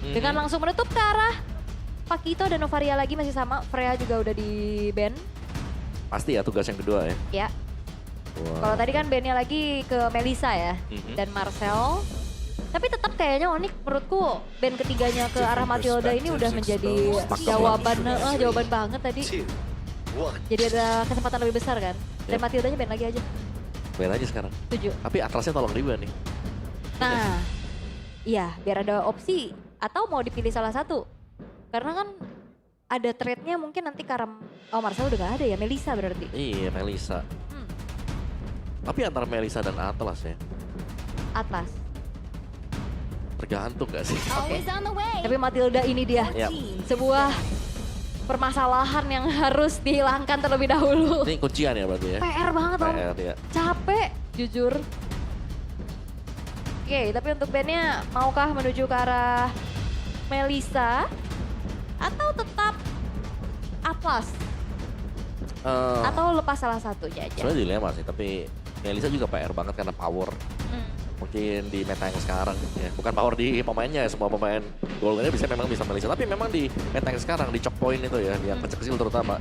Dengan langsung menutup ke arah Pakito dan Novaria lagi masih sama. Freya juga udah di ban. Pasti ya tugas yang kedua ya. Ya. Wow. Kalau tadi kan bandnya lagi ke Melissa ya. Dan Marcel. Tapi tetap kayaknya Onyx menurutku band ketiganya ke arah Matilda ini udah menjadi jawaban banget tadi. Jadi ada kesempatan lebih besar kan. Dan Matildanya band lagi aja. Main aja sekarang. Setuju. Tapi Atlasnya tolong riba nih. Nah, iya biar ada opsi atau mau dipilih salah satu. Karena kan ada trade-nya mungkin nanti Karam, oh Marcel udah gak ada ya, Melissa berarti. Iya, Melissa. Tapi antara Melissa dan Atlas ya, Atlas. tergantung gak sih? Oke. Tapi Matilda ini dia, Yap. sebuah permasalahan yang harus dihilangkan terlebih dahulu. Ini kuncian ya berarti ya? PR banget Om, PR ya. capek jujur. Oke, tapi untuk bandnya maukah menuju ke arah Melissa atau tetap Atlas? Atau lepas salah satunya aja? Sebenarnya dilema sih, tapi Melissa juga PR banget karena power. Mungkin di meta yang sekarang ya. Bukan power di pemainnya, semua pemain golnya memang bisa Melissa. Tapi memang di meta yang sekarang, di choke point itu ya, yang kecil-kecil terutama,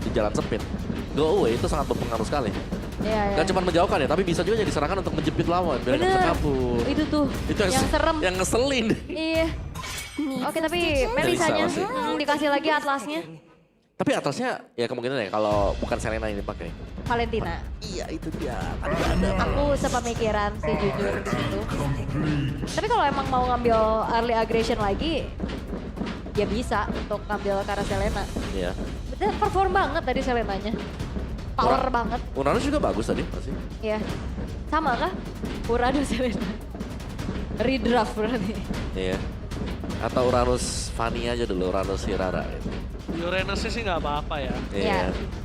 di jalan sempit. Go away itu sangat berpengaruh sekali. Iya, Gak cuma menjauhkan ya, tapi bisa juga diserahkan untuk menjepit lawan. Biar nggak bisa bener, kabur. itu tuh Itu yang serem. Yang ngeselin. Iya. Oke, tapi Melissanya masih. dikasih lagi Atlasnya. Tapi Atlasnya ya kemungkinan ya kalau bukan Selena yang dipakai. Valentina. Iya itu dia. Aku sepemikiran sih jujur di situ. Tapi kalau emang mau ngambil early aggression lagi, ya bisa untuk ngambil ke arah Selena. Iya. Betul perform banget tadi Selenanya. Power banget. Uranus juga bagus tadi pasti. Iya. Sama kah? Uranus Selena. Redraft berarti. Iya. Atau Uranus Fanny aja dulu, Uranus Hirara gitu. Uranusnya sih nggak apa-apa ya. Iya.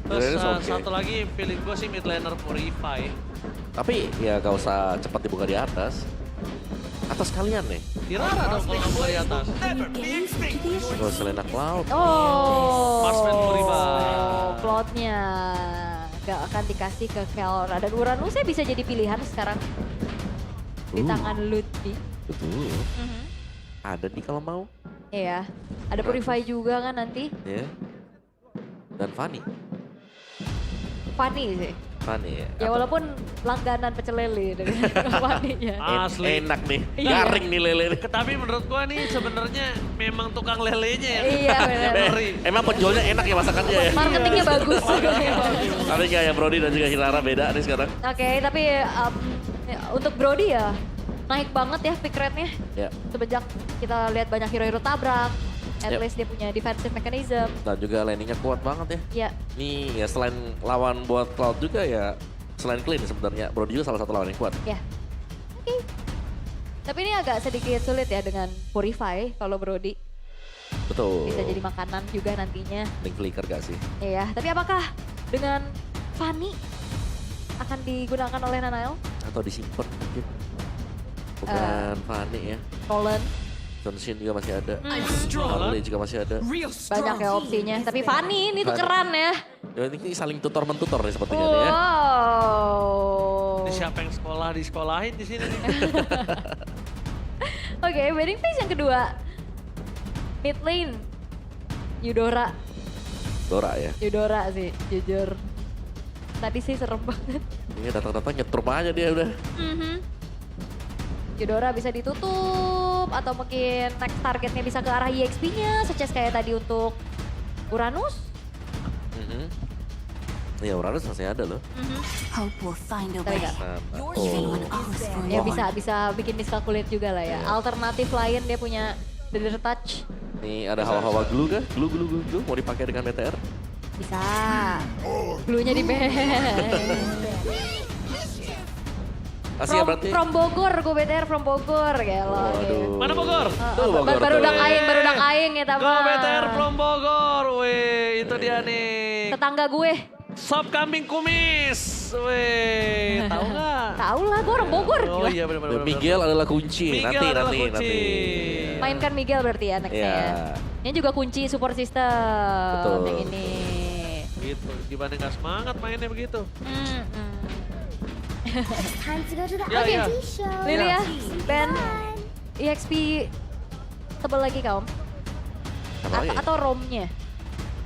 Terus Uranus oke. satu lagi feeling gue sih mid laner Purify. Tapi ya gak usah cepat dibuka di atas. Atas kalian nih. Dirara dong kalau nggak buka di atas. Kalau Selena Cloud. Oh. Marksman Purify. Cloud-nya gak akan dikasih ke Kelra. Dan Uranusnya bisa jadi pilihan sekarang. Di tangan Lutfi. Betul. Ada nih kalau mau. Iya. Ada Purify juga kan nanti. Ya. Dan Fanny. Fanny sih. Fanny ya. Ya walaupun langganan pecel lele dengan Fanny-nya. Asli. Enak nih. Iya. Garing nih lele. Tapi menurut gue nih sebenarnya memang tukang lelenya ya. Iya benar. Ngeri. Emang penjualnya enak ya masakannya ya. Marketingnya bagus. Tapi kayak ya Brody dan juga Hirara beda nih sekarang. Oke, tapi untuk Brody ya naik banget ya pick rate-nya. Ya. Semenjak kita lihat banyak hero-hero tabrak. At Yep. least dia punya defensive mechanism. Dan juga landingnya kuat banget ya. Ya, Nih ya selain lawan buat Cloud juga ya. Selain clean sebenarnya. Brody juga salah satu lawan yang kuat. ya. Oke. Tapi ini agak sedikit sulit ya dengan Purify kalau Brody. Betul. Bisa jadi makanan juga nantinya. Link flicker gak sih? Iya, tapi apakah dengan Fanny akan digunakan oleh Nanael? Atau disimpan mungkin. Bukan Fanny ya. Roland? Johnshin juga masih ada. Strong. Harley juga masih ada. Banyak ya opsinya. Tapi Fanny ini tuh keren ya. Ya, ini saling tutor-mentutor nih sepertinya nih ya. Wow. Ini siapa yang sekolah disekolahin di sini nih. Oke, wedding phase yang kedua. Mid lane. Eudora. Dora ya. Eudora sih, jujur. Tadi sih serem banget. Ini datang-datang nyetrum aja dia udah. Eudora bisa ditutup atau mungkin next targetnya bisa ke arah EXP-nya, such as kayak tadi untuk Uranus. Ya Uranus masih ada loh. Hope will find a Tapi way. nggak. Sama. Even when others for Ya bisa bikin miscalculate juga lah ya. Iya. Alternatif lain dia punya Leader Touch. Nih ada hawa-hawa glue kah? Glue mau dipakai dengan BTR? Bisa. Glue-nya di band. Kasih ya berarti. From Bogor, gue BTR from Bogor. Gelo. Waduh. Mana Bogor? Tuh Bogor Baru tuh. baru aing ya Go BTR from Bogor. Weh, itu dia nih. Tetangga gue. Sop kambing kumis. Weh, tahu nggak? Tahu lah, gue orang Bogor. Oh Gila. iya benar-benar. Miguel adalah kunci. Miguel nanti adalah nanti kunci. nanti. Mainkan Miguel berarti ya nextnya Iya. ya. Ini juga kunci support system. Betul. Yang ini. Gitu, gimana nggak semangat mainnya begitu? Time to go to the Yeah, Oke, yeah. show. Lilia, Ben, EXP tebal lagi kaum? Apa lagi? Atau romnya?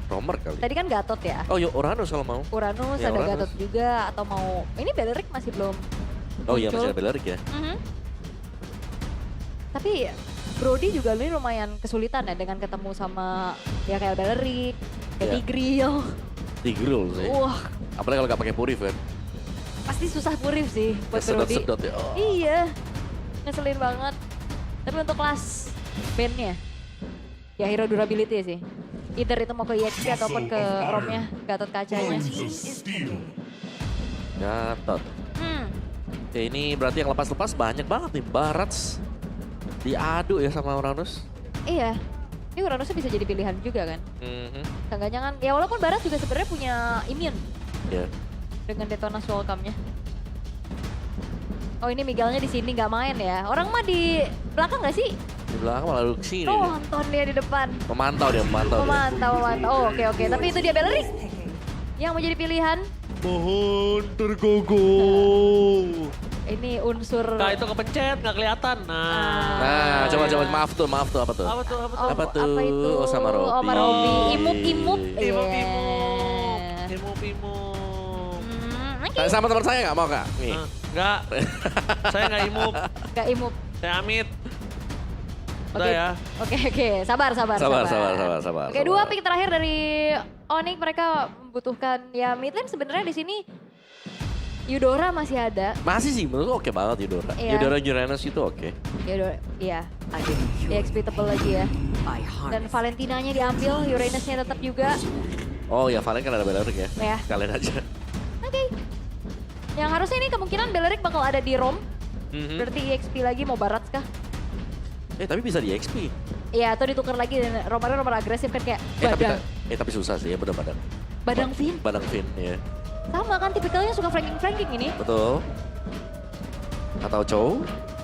Romer kali. Tadi kan Gatot ya. Oh, Uranus kalau mau. Uranus, Ya, ada Uranus. Gatot juga. Atau mau, ini Beleric masih belum Oh iya, muncul. masih ada Beleric ya. Mhm. Tapi Brody juga ini lumayan kesulitan ya dengan ketemu sama ya kayak Beleric, kayak Iya. Tigreal. Tigreal sih. Wah, Apalagi kalau nggak pakai Purif kan. pasti susah purif sih buat Brody. Sedot-sedot ya. Oh. Iya, ngeselin banget. Tapi untuk kelas bandnya, ya hero durability sih. Either itu mau ke EXP ataupun ke romnya, Gatot kacanya. Gatot. Hmm, Ya ini berarti yang lepas-lepas banyak banget nih. Barats diadu ya sama Uranus. iya. Ini Uranusnya bisa jadi pilihan juga kan. Mhm. Seenggaknya kan, ya walaupun Barat juga sebenarnya punya immune Ya. dengan Detonas Welcome-nya. Oh ini Miguelnya di sini nggak main ya. Orang mah di belakang nggak sih? Di belakang malah duduk sini. Oh, dia. nonton dia di depan. Memantau dia. Memantau. Oh, oke. Tapi itu dia Beleric yang menjadi pilihan. Mohon tergogo. Ini unsur. Nah itu kepencet, nggak kelihatan. Nah, coba maaf tuh apa tuh? Apa tuh? Oh, Apa tuh? Apa itu? Oh, sama Robby. Oh, sama Robby. Imup-imup. Imuk-imuk. Yeah. Imuk-imuk. Oke. Sama teman saya nggak mau kak? Nih. Enggak. Saya nggak imuk. Gak imup. Saya amit. Udah Oke. ya. Oke. Sabar. Sabar. Oke, dua pick terakhir dari Onyx, mereka membutuhkan ya mid lane sebenarnya di sini Eudora masih ada. Masih sih, menurut oke banget Eudora. Iya. Eudora Uranus itu oke. Eudora, iya. EXP tebel lagi ya. Dan Valentinanya diambil, Uranusnya tetap juga. Oh ya, Valen kan ada Beleric ya. Ya. Kalian aja. Oke. Yang harusnya ini kemungkinan Beleric bakal ada di ROM. Mhm. Berarti EXP lagi mau Barats kah? Tapi bisa di XP. Iya, atau ditukar lagi dan Romarnya nomor agresif kan kayak Badang. Tapi susah sih ya, bener Badang. Badang Vin. Badang Vin, ya. Sama kan tipikalnya suka flanking ini. Betul. Atau Chow?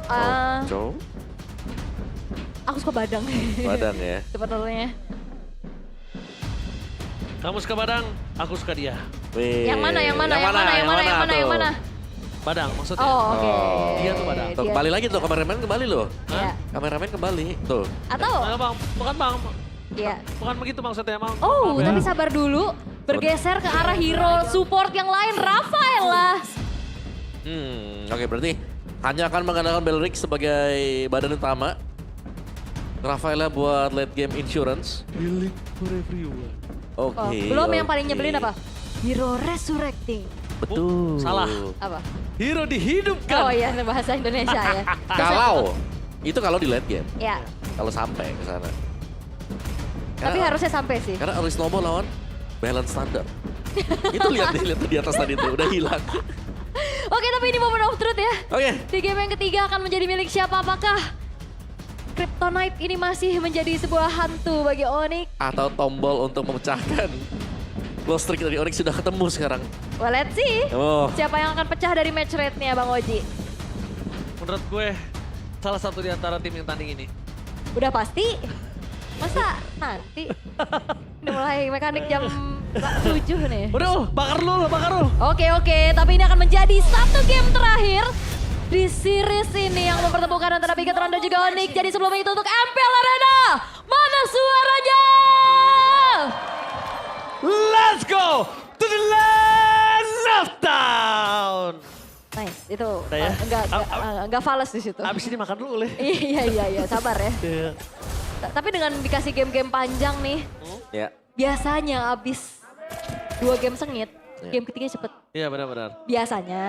Ah. Chow? Aku suka Badang. Badang ya. Sebenarnya. Kamu suka Badang, aku suka dia. Wih. Yang mana? Badang maksudnya. Oh, oke. Oh. Dia tuh Badang. Tuh, Dia- kembali lagi tuh, kameramen kembali loh. Iya. Kameramen kembali, tuh. Atau Nah, bang, bukan bang. iya. Bukan begitu maksudnya, Bang. Oh, Maaf ya. tapi sabar dulu. Bergeser ke arah hero support yang lain, Rafael lah. Oke, berarti hanya akan mengandalkan Beleric sebagai badan utama. Rafaela buat late game insurance. Healing for everyone. Oke. Oh, belum yang paling oke. nyebelin apa? Hero resurrecting. Betul. Salah. Apa? Hero dihidupkan. Oh iya, bahasa Indonesia ya. Kalau di late game, Ya, kalau sampai ke sana. tapi harusnya sampai sih. Karena Early Snowball lawan balance standar. Itu lihat tuh di atas tadi tuh udah hilang. Oke, tapi ini moment of truth ya. Oke. Di game yang ketiga akan menjadi milik siapa? Apakah Kryptonite ini masih menjadi sebuah hantu bagi Onyx? Atau tombol untuk memecahkan close streak dari Onyx sudah ketemu sekarang. Well, let's see. Oh. Siapa yang akan pecah dari match rate-nya, Bang Oji? Menurut gue, salah satu di antara tim yang tanding ini. Udah pasti? Masa nanti? Udah mulai mekanik jam 7 nih. Udah, bakar lu. Oke, tapi ini akan menjadi satu game terakhir di series ini yang mempertemukan antara Bigetron dan juga Onyx. Jadi sebelum itu untuk MPL Arena, mana suaranya? Let's go to the land of town. Nice, itu Udah ya? enggak fals di situ. Abis ini makan dulu, Le. Iya, sabar ya. Iya. Tapi dengan dikasih game-game panjang nih, Ya. biasanya abis 2 game sengit, Ya. game ketiga cepet. Iya benar-benar. Biasanya.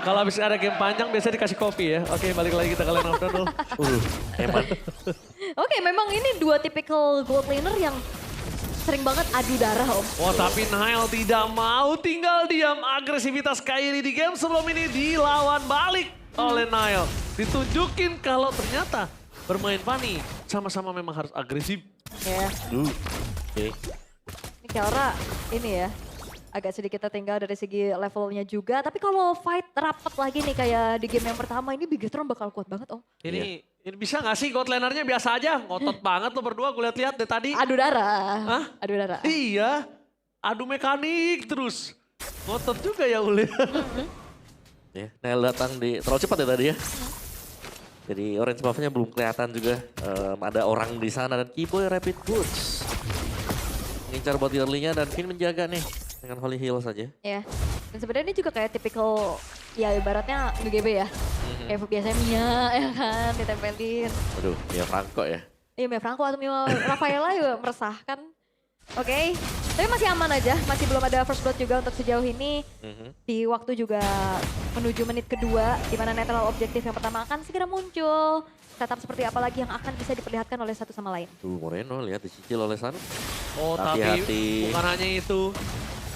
Kalau habis ada game panjang biasanya dikasih kopi ya. Oke, balik lagi kita ke Land of Dawn dulu. Emang. Oke, memang ini 2 typical gold laner yang sering banget adu darah, Om. Wah, tapi Nile tidak mau tinggal diam. Agresivitas Kairi di game sebelum ini dilawan balik oleh Nile. Ditunjukin kalau ternyata bermain Fanny sama-sama memang harus agresif. Ya, Oke. ini Kiara ini ya, agak sedikit tertinggal dari segi levelnya juga. Tapi kalau fight rapat lagi nih kayak di game yang pertama ini, Bigetron bakal kuat banget, Om. Ini bisa gak sih god lanernya biasa aja? Ngotot banget lo berdua, gue lihat-lihat deh tadi. Adu darah. Hah? Adu darah. Iya, adu mekanik terus. Ngotot juga ya Uli. Ya, Nel datang di terlalu cepat ya tadi ya. Jadi orange buff-nya belum kelihatan juga. Ada orang di sana dan Keyboy Rapid Boots. Mengincar bot early-nya dan Finn menjaga nih dengan Holy Heal saja. Ya. Dan sebenarnya ini juga kayak tipikal ya ibaratnya UGB ya. Kayak biasanya Mia ya kan ditempelin. Aduh, Mia Franco ya. Iya Mia Franco atau Mia Rafaela juga meresahkan. Oke, tapi masih aman aja, masih belum ada first blood juga untuk sejauh ini. Di waktu juga menuju menit kedua, di mana netral objektif yang pertama akan segera muncul. Setup seperti apa lagi yang akan bisa diperlihatkan oleh satu sama lain. Tuh Moreno lihat dicicil oleh Sun. Oh Hati-hati. tapi bukan hanya itu.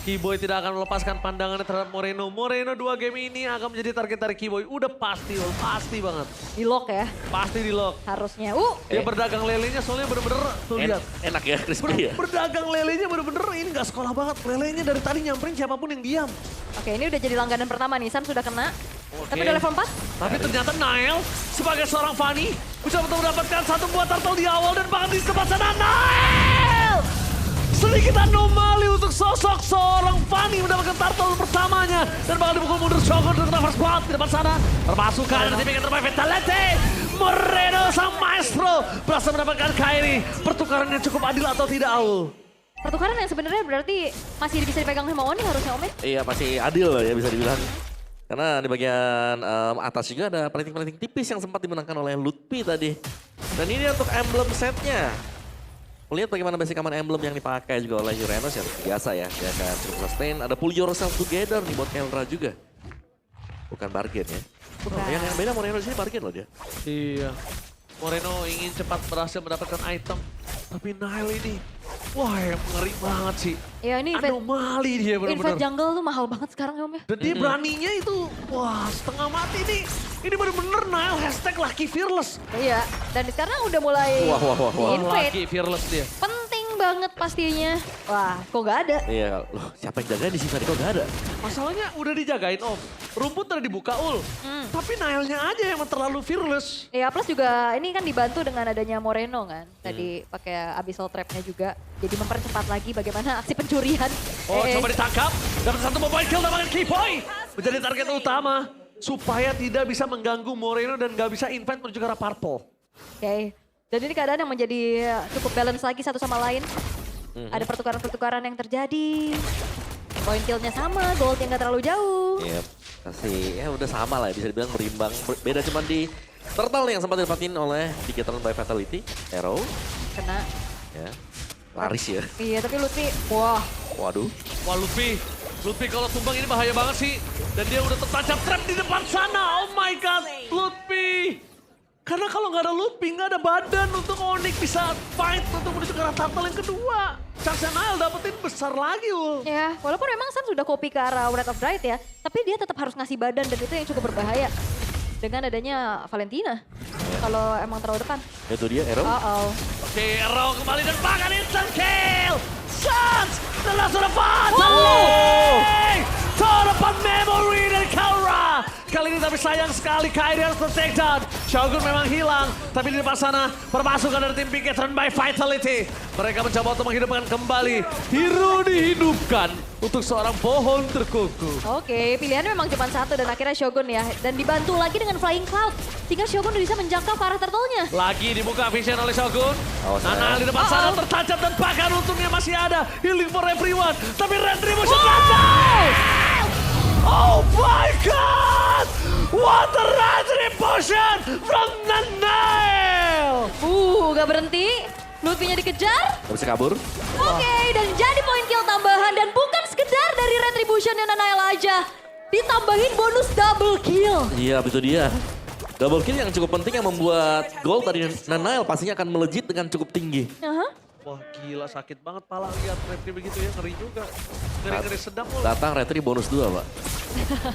Keyboy tidak akan melepaskan pandangannya terhadap Moreno. Moreno 2 game ini akan menjadi target dari Keyboy. Udah pasti, pasti banget. Di lock ya, Pasti di lock. harusnya. Dia berdagang lelenya soalnya bener-bener tuh lihat. Enak ya crispy ya. Berdagang lelenya bener-bener ini gak sekolah banget. Lelenya dari tadi nyamperin siapapun yang diam. Oke, ini udah jadi langganan pertama nih, Sam sudah kena. Oke. Tapi udah level 4. Tapi ternyata Nile sebagai seorang Fanny bisa betul mendapatkan satu buah turtle di awal dan bahkan di tempat sana Nile! Sedikit anomali untuk sosok seorang Fanny mendapatkan turtle pertamanya dan bahkan dipukul mundur Shogun dengan reverse blood di depan sana. Termasukkan dan dipikir terbaik Vitality. Moreno sang maestro berhasil mendapatkan Kairi. Pertukaran yang cukup adil atau tidak, Aul? Pertukaran yang sebenarnya berarti masih bisa dipegang sama Oni harusnya Omen. Iya masih adil lah ya bisa dibilang. Karena di bagian atas juga ada plating-plating tipis yang sempat dimenangkan oleh Lutfi tadi. Dan ini untuk emblem setnya. Lihat bagaimana basic command emblem yang dipakai juga oleh Uranus yang biasa ya. Dia akan cukup sustain. Ada pull yourself together nih buat Kelra juga. Bukan bargain ya. Bukan. Yang beda Moreno di sini bargain loh dia. Iya. Moreno ingin cepat berhasil mendapatkan item. Tapi Nile ini, wah yang ngeri banget sih. Ya ini Anomali dia invade benar-benar. jungle tuh mahal banget sekarang ya Om ya. Dan dia beraninya itu, wah setengah mati nih. Ini benar-benar Nile hashtag Lucky Fearless. Iya, dan sekarang udah mulai Wah. di-invade. Lucky Fearless dia. Penting banget pastinya. Wah, kok gak ada? Iya, loh siapa yang jagain di sini tadi kok gak ada? Masalahnya udah dijagain Om. Rumput udah dibuka Ul. Tapi Nile-nya aja yang terlalu fearless. Ya plus juga ini kan dibantu dengan adanya Moreno kan. Tadi pakai Abyssal Trap-nya juga. Jadi mempercepat lagi bagaimana aksi pencurian. Oh coba ditangkap. Dapat satu mobile kill dapatkan Keyboy. Menjadi target utama. Supaya tidak bisa mengganggu Moreno dan gak bisa invade menuju ke arah Purple. Oke. Dan ini keadaan yang menjadi cukup balance lagi satu sama lain. Ada pertukaran-pertukaran yang terjadi. Point kill-nya sama, gold yang gak terlalu jauh. Iya, pasti ya udah sama lah ya, bisa dibilang berimbang. Beda cuma di turtle yang sempat didapatin oleh Digital by Fatality, Arrow. Kena. Ya, laris ya. Iya tapi Lutfi, wah. Waduh. Wah Lutfi kalau tumbang ini bahaya banget sih. Dan dia udah tertancap trap di depan sana. Oh my god, Lutfi. Karena kalau nggak ada Lutfi, nggak ada badan untuk Onyx bisa fight untuk menuju ke arah turtle yang kedua. Chance Nile dapetin besar lagi Ul. Ya, walaupun memang Sam sudah copy ke arah Wrath of Dryad ya, tapi dia tetap harus ngasih badan dan itu yang cukup berbahaya. Dengan adanya Valentina. Kalau emang terlalu depan. Itu dia Arrow. Oke, Arrow kembali dan bahkan instant kill. Shots! The last of the fun! Torepan memory dari Kaura. Kali ini tapi sayang sekali Kairi harus ter-takedown. Shogun memang hilang, tapi di depan sana permasukan dari tim Picket Run by Vitality. Mereka mencoba untuk menghidupkan kembali. Hero dihidupkan untuk seorang pohon terkukuh. Oke, pilihannya memang cuma satu dan akhirnya Shogun ya. Dan dibantu lagi dengan Flying Cloud. Sehingga Shogun bisa menjangkau ke arah turtle-nya. Lagi dibuka vision oleh Shogun. Nana di depan sana tertancap dan bahkan untungnya masih ada. Healing for everyone. Tapi Retribution gagal! Oh my god! What a retribution from Nanail! Gak berhenti. Lutfi-nya dikejar. Gak bisa kabur. Oke, dan jadi point kill tambahan. Dan bukan sekedar dari Retribution yang Nanail aja. Ditambahin bonus double kill. Iya, itu dia. Double kill yang cukup penting yang membuat gol tadi Nanail pastinya akan melejit dengan cukup tinggi. Wah gila sakit banget pala lihat Retri begitu ya, ngeri juga. Ngeri-ngeri sedang loh. Datang Retri bonus 2, Pak.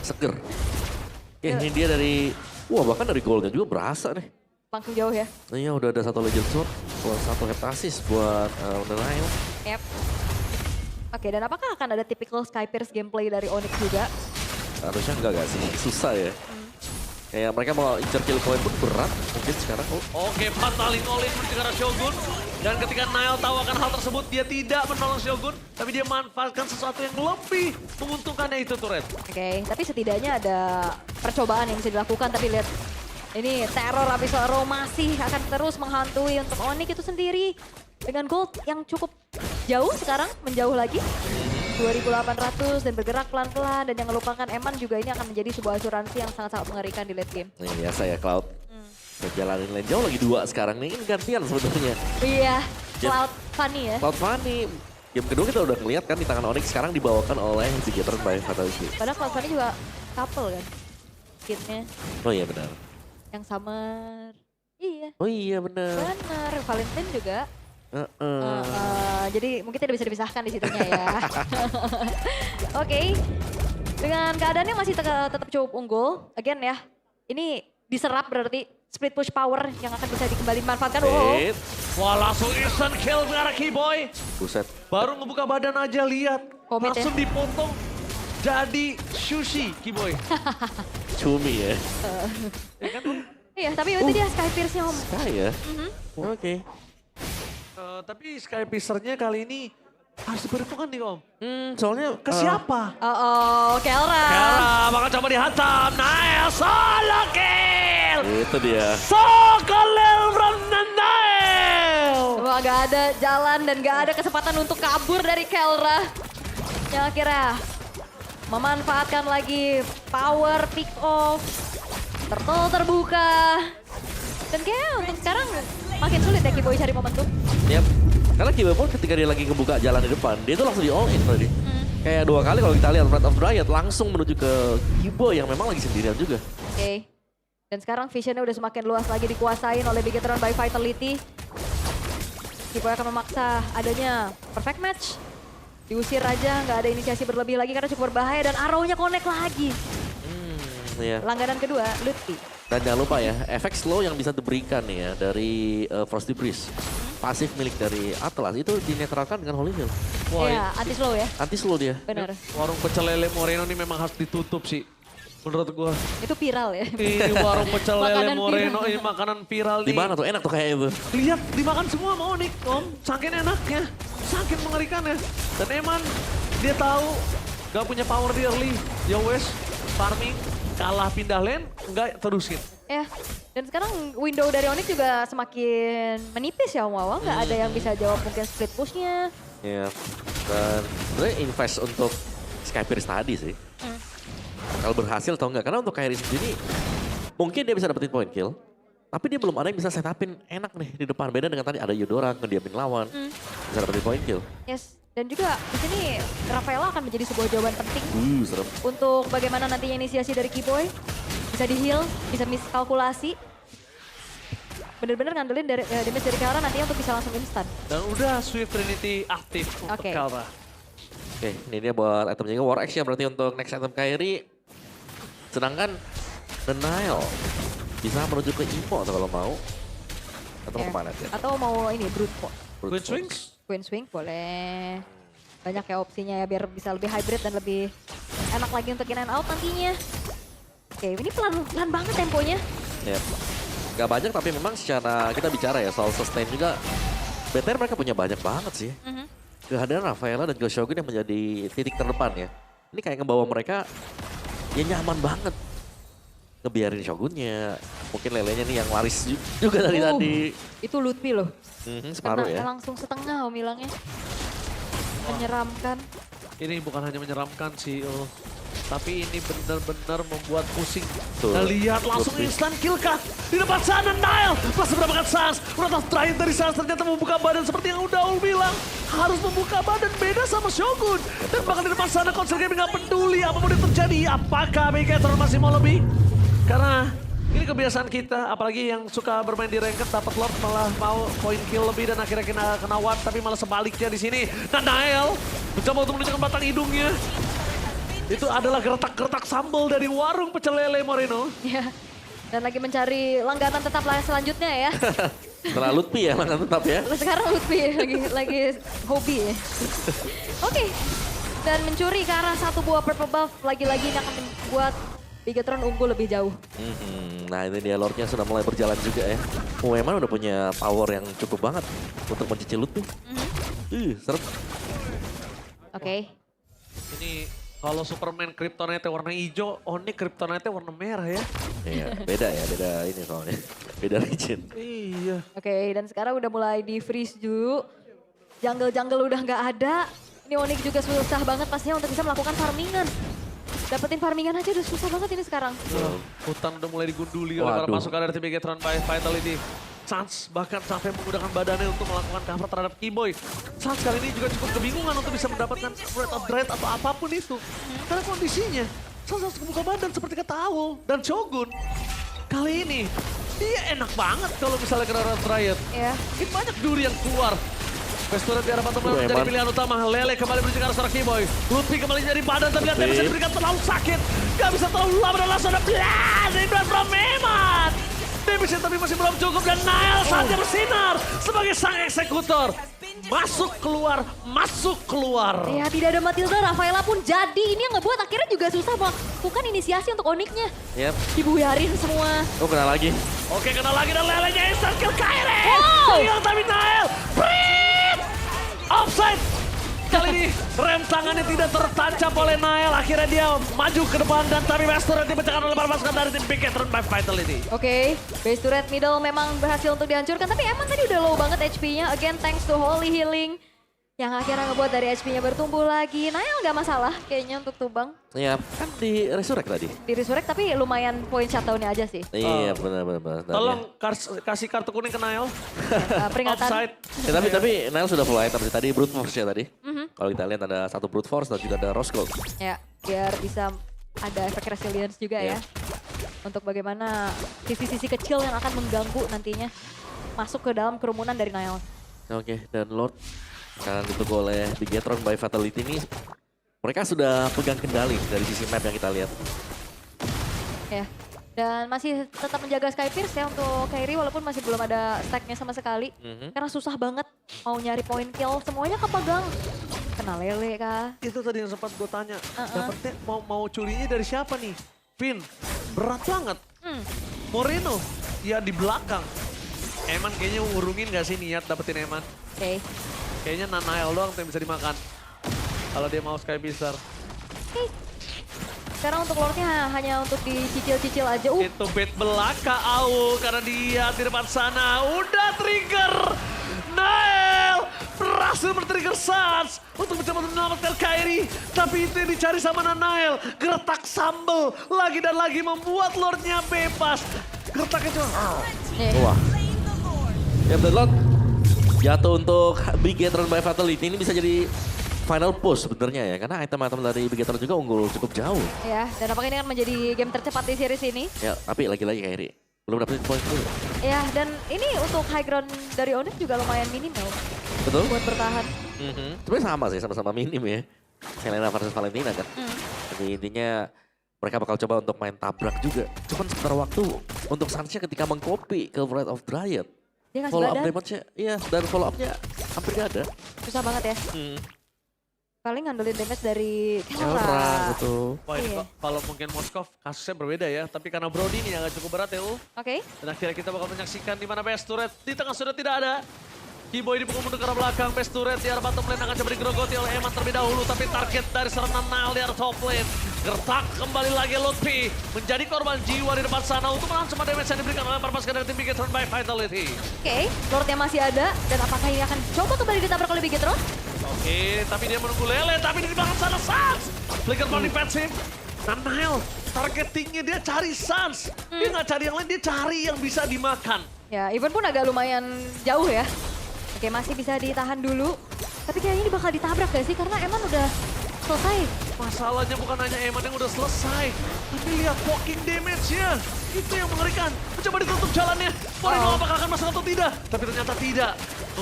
Seger. Oke, ini dia dari, wah bahkan dari golnya juga berasa nih. Langsung jauh ya. Iya udah ada satu Legend Sword, plus satu Heptasis buat Nanail. Yep. Oke, dan apakah akan ada typical Skypierce gameplay dari Onyx juga? Harusnya enggak sih, susah ya. Kayak mereka mau incer kill point pun berat mungkin sekarang. Oke, Fataling Olin menuju ke arah Shogun. Dan ketika Nile tahu akan hal tersebut, dia tidak menolong Shogun. Tapi dia manfaatkan sesuatu yang lebih menguntungkannya itu turret. Oke, tapi setidaknya ada percobaan yang bisa dilakukan. Tapi lihat, Ini teror Abyssal masih akan terus menghantui untuk Onyx itu sendiri. Dengan gold yang cukup jauh sekarang, menjauh lagi. 2.800 dan bergerak pelan-pelan. Dan jangan lupakan Eman juga ini akan menjadi sebuah asuransi yang sangat-sangat mengerikan di late game. Ini biasa ya Cloud. Jalanin lane jauh lagi 2 sekarang nih. Ini gantian sebetulnya. Iya, Cloud Funny ya. Cloud Funny. Game kedua kita udah ngeliat kan di tangan Onyx sekarang dibawakan oleh Bigetron by Fatality. Padahal Cloud Funny juga couple kan. Kitnya Oh iya benar. yang summer. Iya, Oh iya benar. benar. Valentine juga. Jadi mungkin tidak bisa dipisahkan di situnya ya. Oke. Dengan keadaannya masih tetap cukup unggul. Again ya, ini diserap berarti split push power yang akan bisa dikembali dimanfaatkan. Oh, Wait. Wah langsung instant kill ke arah Keyboy. Buset. Baru ngebuka badan aja lihat. Komit ya. Langsung dipotong jadi sushi Keyboy. Cumi ya. Ya kan? iya tapi itu dia Sky Pierce-nya Om. Sky ya? Oke. Tapi Sky Piercer-nya kali ini harus diperhitungkan nih Om. Soalnya Ke siapa? Oh, Kelra. Kera bakal coba dihantam. Nael solo kill. itu dia. Sokolel from Nael. Wah, gak ada jalan dan gak ada kesempatan untuk kabur dari Kelra. Yang akhirnya memanfaatkan lagi power pick off. Turtle terbuka. Dan kayaknya untuk sekarang makin sulit ya Keyboy cari momentum. Yap. Karena Kiboy pun ketika dia lagi ngebuka jalan di depan, dia tuh langsung di all in tadi. Kayak 2 kali kalau kita lihat Breath of Dryad langsung menuju ke Kiboy yang memang lagi sendirian juga. Oke. Dan sekarang visionnya udah semakin luas lagi dikuasain oleh Bigetron by Vitality. Keyboy akan memaksa adanya perfect match. Diusir aja, nggak ada inisiasi berlebih lagi karena cukup berbahaya dan arrow-nya connect lagi. Iya. Langganan kedua, Lutfi. Dan jangan lupa ya, efek slow yang bisa diberikan nih ya dari Frosty Breeze. Pasif milik dari Atlas itu dinetralkan dengan Holy Hill. Wah, Iya, anti-slow ya, Anti slow dia. benar. warung pecel lele Moreno ini memang harus ditutup sih. Menurut gua. Itu viral ya. Ini warung pecel lele Makanan Moreno, viral. ini makanan viral nih. Di mana tuh enak tuh kayak itu. Lihat dimakan semua sama Onyx, Om. Saking enaknya, saking mengerikannya. Dan Eman, dia tahu gak punya power di early. Ya wes, farming, kalah pindah lane, enggak terusin. Ya, dan sekarang window dari Onyx juga semakin menipis ya Om Wawa. Nggak ada yang bisa jawab mungkin split push-nya. Iya. Dan sebenarnya invest untuk Sky Pierce tadi sih. Kalau berhasil atau enggak. Karena untuk Kairi sendiri mungkin dia bisa dapetin point kill. Tapi dia belum ada yang bisa setupin enak nih di depan. Beda dengan tadi ada Yudora ngediamin lawan. Bisa dapetin point kill. Yes, dan juga di sini Rafaela akan menjadi sebuah jawaban penting Serem. untuk bagaimana nantinya inisiasi dari Keyboy. Bisa di-heal, bisa miskalkulasi. Bener-bener ngandelin dari, damage dari Kelra nantinya untuk bisa langsung instan. Dan udah Swift Trinity aktif untuk Oke. Kelra. Oke, ini dia buat itemnya War X ya berarti untuk next item Kairi. Sedangkan The Nile bisa menuju ke Imo atau kalau mau. Atau mau kemana dia? Atau mau ini, Brute Force. Queen Swings? Queen Swing boleh. Banyak ya opsinya ya biar bisa lebih hybrid dan lebih enak lagi untuk in and out nantinya. Oke, ini pelan banget temponya. Ya, gak banyak tapi memang secara kita bicara ya soal sustain juga. BTR mereka punya banyak banget sih. Kehadiran Rafaela dan Shogun yang menjadi titik terdepan ya. Ini kayak ngebawa mereka ya nyaman banget. Ngebiarin Shogunnya, mungkin lelenya nih yang laris juga dari tadi. Itu Lutfi loh. Separuh Kena ya. langsung setengah om bilangnya. Menyeramkan. Ini bukan hanya menyeramkan sih, tapi ini benar-benar membuat pusing. Tuh. Nah lihat langsung Lutfi. instant kill kah? Di depan sana Nile masih mendapatkan Sans. Udah terakhir dari Sans ternyata membuka badan seperti yang udah Ul bilang. Harus membuka badan beda sama Shogun. Dan bahkan di depan sana Konser Gaming gak peduli apapun yang terjadi. Apakah Bigetron masih mau lebih? Karena ini kebiasaan kita, apalagi yang suka bermain di ranked dapat lord malah mau point kill lebih dan akhirnya kena ward, tapi malah sebaliknya di sini. Nah Nael mencoba untuk menunjukkan batang hidungnya. Itu adalah gertak-gertak sambal dari warung pecel lele Moreno. Ya. Dan lagi mencari langganan tetap selanjutnya ya. Setelah Lutfi ya, langgan tetap ya. Sekarang Lutfi lagi hobi ya. Oke. Dan mencuri ke arah satu buah purple buff lagi-lagi ini akan membuat Bigetron unggul lebih jauh. Nah ini dia Lordnya sudah mulai berjalan juga ya. Memang udah punya power yang cukup banget untuk mencicil Lutfi. Serem. Oke. Ini Kalau Superman Kryptonite warna hijau, Onyx Kryptonite warna merah ya. Iya, beda ya, beda ini soalnya. Beda region. Iya. Oke, dan sekarang udah mulai di freeze dulu. Jungle-jungle udah nggak ada. Ini Onyx juga susah banget pastinya untuk bisa melakukan farmingan. Dapetin farmingan aja udah susah banget ini sekarang. Hutan udah mulai digunduli oleh para Waduh. pasukan dari tim Bigetron by Vitality. Sans bahkan sampai menggunakan badannya untuk melakukan cover terhadap Keyboy. Sans kali ini juga cukup kebingungan untuk bisa mendapatkan Breath of Dread atau apapun itu. Karena kondisinya, Sans harus membuka badan seperti kata Owl dan Shogun. Kali ini, dia enak banget kalau misalnya kena Red Riot. Ya. Makin banyak duri yang keluar. Pestura di arah Phantom Udah, menjadi Eman. pilihan utama. Lele kembali menuju ke arah seorang Keyboy. Lutfi kembali jadi badan, tapi lihat bisa diberikan terlalu sakit. Gak bisa terlalu lama dan langsung ada blast dari Brand from Eman. Damage tapi masih belum cukup dan Nael saatnya bersinar sebagai sang eksekutor. Masuk keluar. Ya tidak ada Matilda, Rafaela pun jadi. Ini yang ngebuat akhirnya juga susah melakukan inisiasi untuk Onyx-nya. Yap. Dibuyarin semua. Oh, kena lagi. Oke, kena lagi dan Lelenya instant kill Kairi. Wow. Tinggal tapi Nael. Breed. Offside. Kali ini rem tangannya tidak tertancap oleh Nael. Akhirnya dia maju ke depan dan tapi base turret dipecahkan oleh para pasukan dari tim Bigetron by Vitality. Oke, base turret middle memang berhasil untuk dihancurkan. Tapi emang tadi udah low banget HP-nya. Again, thanks to Holy Healing. Yang akhirnya ngebuat dari HP-nya bertumbuh lagi. Nael nggak masalah kayaknya untuk tumbang. Iya, kan di resurrect tadi. Di resurrect tapi lumayan poin shutdown-nya aja sih. Iya, benar. Tolong kasih kartu kuning ke Nael. Peringatan. Offside. Ya, tapi Nail sudah full item sih tadi, brute force ya tadi. Kalau kita lihat ada satu brute force dan juga ada rose gold. Ya, biar bisa ada efek resilience juga ya. Untuk bagaimana sisi-sisi kecil yang akan mengganggu nantinya masuk ke dalam kerumunan dari Nael. Oke, dan Lord sekarang ditunggu oleh Bigetron by Vitality ini. Mereka sudah pegang kendali dari sisi map yang kita lihat. Ya. Dan masih tetap menjaga Sky Pierce ya untuk Kairi walaupun masih belum ada stacknya sama sekali. Karena susah banget mau nyari point kill, semuanya kepegang. Kena Lele kah? Itu tadi yang sempat gue tanya. Dapetnya mau curinya dari siapa nih? Vin, berat banget. Moreno, ya di belakang. Eman kayaknya ngurungin gak sih niat dapetin Eman? Oke. Kayaknya Nanael doang tuh yang bisa dimakan. Kalau dia mau Sky Blizzard. Sekarang untuk Lordnya hanya untuk dicicil-cicil aja. Itu bait belaka Au karena dia di depan sana udah trigger. Nael berhasil men-trigger Sans untuk mencoba menyelamatkan Kairi. Tapi itu yang dicari sama Nael. Gertak sambel lagi dan lagi membuat Lordnya bebas. Gertaknya cuma... Wah. Ya, dan Lord jatuh untuk Bigetron by Vitality ini bisa jadi final push sebenarnya ya. Karena item-item dari Bigetron juga unggul cukup jauh. Ya, dan apakah ini akan menjadi game tercepat di series ini? Ya, tapi lagi-lagi Kairi belum dapetin poin dulu. Ya, dan ini untuk high ground dari Onyx juga lumayan minim loh. Betul? Buat bertahan. Sebenarnya sama sih, sama-sama minim ya. Selena versus Valentina kan. Jadi intinya mereka bakal coba untuk main tabrak juga. Cuman sebentar waktu untuk Sansnya ketika mengcopy ke Breath of Dryad. Dia ngasih Follow up badan. damage-nya, iya, dan follow up-nya hampir gak ada. Susah banget ya. Paling ngandelin damage dari Elra Kelra. gitu. Wah, ini Iya. kalau mungkin Moskov kasusnya berbeda ya. Tapi karena Brody ini agak cukup berat ya Ul. Oke. Dan akhirnya kita bakal menyaksikan di mana base turret di tengah sudah tidak ada. Keyboy dipukul mundur ke arah belakang, base turret di arah bottom lane akan coba digerogoti oleh Eman terlebih dahulu. Tapi target dari serangan Nail di arah top lane. Gertak kembali lagi Lutfi menjadi korban jiwa di depan sana untuk menahan semua damage yang diberikan oleh para pasukan dari tim Bigetron by Vitality. Oke, Lordnya masih ada. Dan apakah ini akan coba kembali ditabrak oleh Bigetron? Oke, tapi dia menunggu Lele, tapi di belakang sana Sans. Flicker ball defensif. Dan Nail, targetingnya dia cari Sans. Dia nggak cari yang lain, dia cari yang bisa dimakan. Ya, even pun agak lumayan jauh ya. Oke, masih bisa ditahan dulu. Tapi kayaknya ini bakal ditabrak gak sih? Karena Eman udah selesai. Masalahnya bukan hanya Eman yang udah selesai, tapi lihat poking damage-nya. Itu yang mengerikan. Mencoba ditutup jalannya. Moreno apakah akan masuk atau tidak? Tapi ternyata tidak.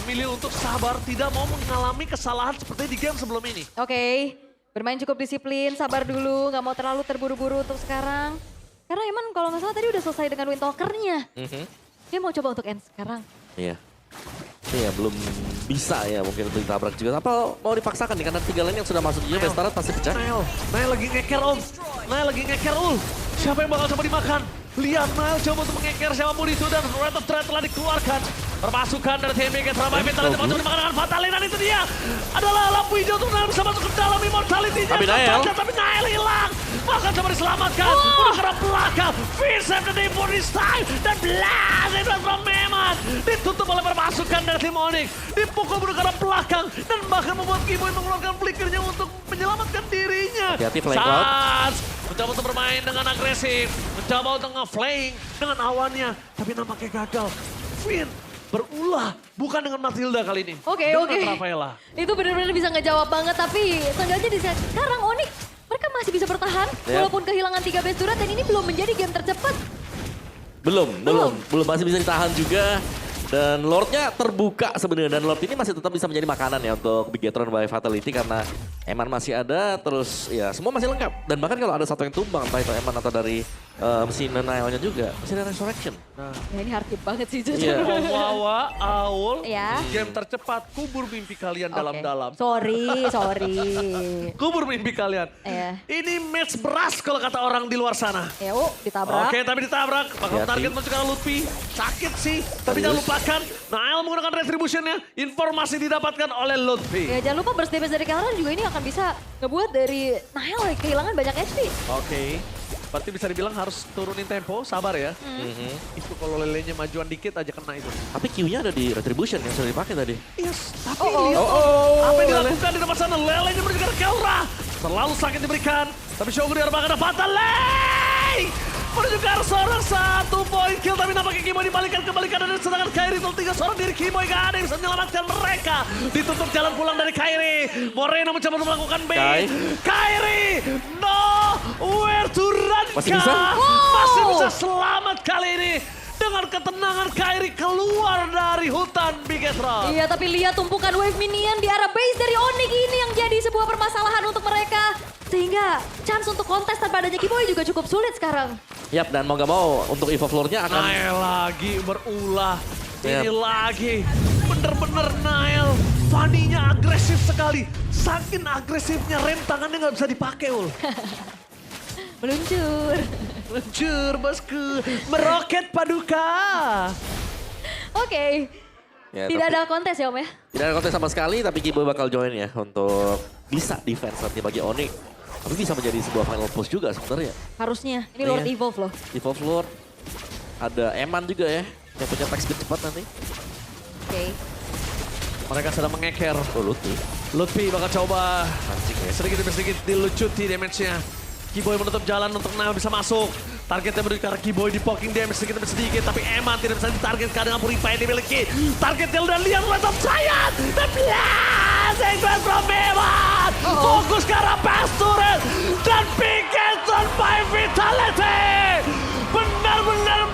Memilih untuk sabar, tidak mau mengalami kesalahan seperti di game sebelum ini. Oke, bermain cukup disiplin, sabar dulu. Gak mau terlalu terburu-buru untuk sekarang. Karena Eman kalau nggak salah tadi udah selesai dengan Windtalker-nya. Dia mau coba untuk end sekarang. Iya. Iya, belum bisa ya mungkin untuk ditabrak juga. Apa mau dipaksakan nih karena 3 lane yang sudah masuk juga base turret pasti pecah. Nail lagi ngeker Om. Nail lagi ngeker Ul. Siapa yang bakal coba dimakan? Lihat Nail coba untuk mengeker siapapun itu dan Red of Threat telah dikeluarkan. Permasukan dari tim Bigetron by Vitality masuk dengan Fatality dan itu dia adalah lampu hijau untuk Nael bisa masuk ke dalam Immortality-nya. Tapi Nael. Tapi Nael hilang. Bahkan coba diselamatkan. Udah ke belakang. Vincent the for this time. Dan blast itu from Meman. Ditutup oleh permasukan dari tim Onyx. Dipukul ke belakang. Dan bahkan membuat Kiboy mengeluarkan flickernya untuk menyelamatkan dirinya. Hati-hati flank out. Sans mencoba untuk bermain dengan agresif. Mencoba untuk nge-flank dengan awannya. Tapi nampaknya gagal. Finn berulah. Bukan dengan Matilda kali ini. Oke. Dengan Rafaela. Itu benar-benar bisa ngejawab banget, tapi seenggaknya di saat sekarang Onyx mereka masih bisa bertahan walaupun kehilangan 3 base turret dan ini belum menjadi game tercepat. Belum masih bisa ditahan juga. Dan Lordnya terbuka sebenarnya, dan Lord ini masih tetap bisa menjadi makanan ya untuk Bigetron by Fatality karena Eman masih ada, terus ya semua masih lengkap. Dan bahkan kalau ada satu yang tumbang, entah itu Eman atau dari mesin Nile-nya juga, masih ada Resurrection. Ya ini hard hit banget sih jujur. Iya. Wawa, Aul, Ya. game tercepat, kubur mimpi kalian dalam-dalam. Sorry. Kubur mimpi kalian. Iya. Ini match beras kalau kata orang di luar sana. Ya, ditabrak. Oke, tapi ditabrak. Bakal Hati-hati. target masuk ke Lutfi. Sakit sih, tapi jangan lupakan Nael menggunakan retributionnya. Informasi didapatkan oleh Lutfi. Ya jangan lupa burst damage dari Kalaran juga ini akan bisa ngebuat dari Nile kehilangan banyak HP. Oke. Berarti bisa dibilang harus turunin tempo, sabar ya. Itu kalau lelenya majuan dikit aja kena itu. Tapi Q-nya ada di Retribution yang sudah dipakai tadi. Yes, tapi Oh. lihat Oh, apa yang Lele. dilakukan di depan sana. Lelenya menuju ke Keura. Terlalu sakit diberikan. Tapi Shogun diarahkan ada Fatality. Menuju ke arah seorang 1 point kill. Tapi nampaknya Kiboy dibalikan kembali kanan. Sedangkan Kairi tinggal 3 seorang diri Kiboy. Gak ada yang bisa menyelamatkan mereka. Ditutup jalan pulang dari Kairi. Moreno mencoba untuk melakukan bait. Kairi, nowhere to run. Masih bisa? Masih bisa selamat kali ini. Dengan ketenangan Kairi keluar dari hutan Bigetron. Iya, tapi lihat tumpukan wave minion di arah base dari Onyx ini yang jadi sebuah permasalahan untuk mereka. Sehingga chance untuk kontes tanpa adanya Kiboy juga cukup sulit sekarang. Yap, dan mau gak mau untuk Evo Floor-nya akan... Nael lagi berulah. Yap. Ini lagi. Bener-bener Nael. Fanny-nya agresif sekali. Saking agresifnya rem tangannya nggak bisa dipakai, Ul. Meluncur. Meluncur, bosku. Meroket paduka. Oke. Ya, Tidak tapi- ada kontes ya Om ya? Tidak ada konten sama sekali, tapi Kiboy bakal join ya untuk bisa defense nanti bagi Onyx. Tapi bisa menjadi sebuah final push juga sebenarnya. Harusnya. Ini Lord Iya. Evolve loh. Evolve Lord, ada Eman juga ya, yang punya attack speed cepat nanti. Oke. Mereka sedang mengeker. Oh, Lutfi. Lutfi bakal coba Mancing ya. sedikit demi sedikit dilucuti damage-nya. Kiboy menutup jalan untuk Nael bisa masuk. Targetnya menuju ke arah Kiboy di poking damage sedikit demi sedikit. Tapi Eman tidak bisa ditargetkan dengan purify yang dimiliki. Targetnya udah lihat West of Giant. Dan blast! Express from Eman! Fokus ke arah Pastoret. Dan Bigetron by Vitality! Benar-benar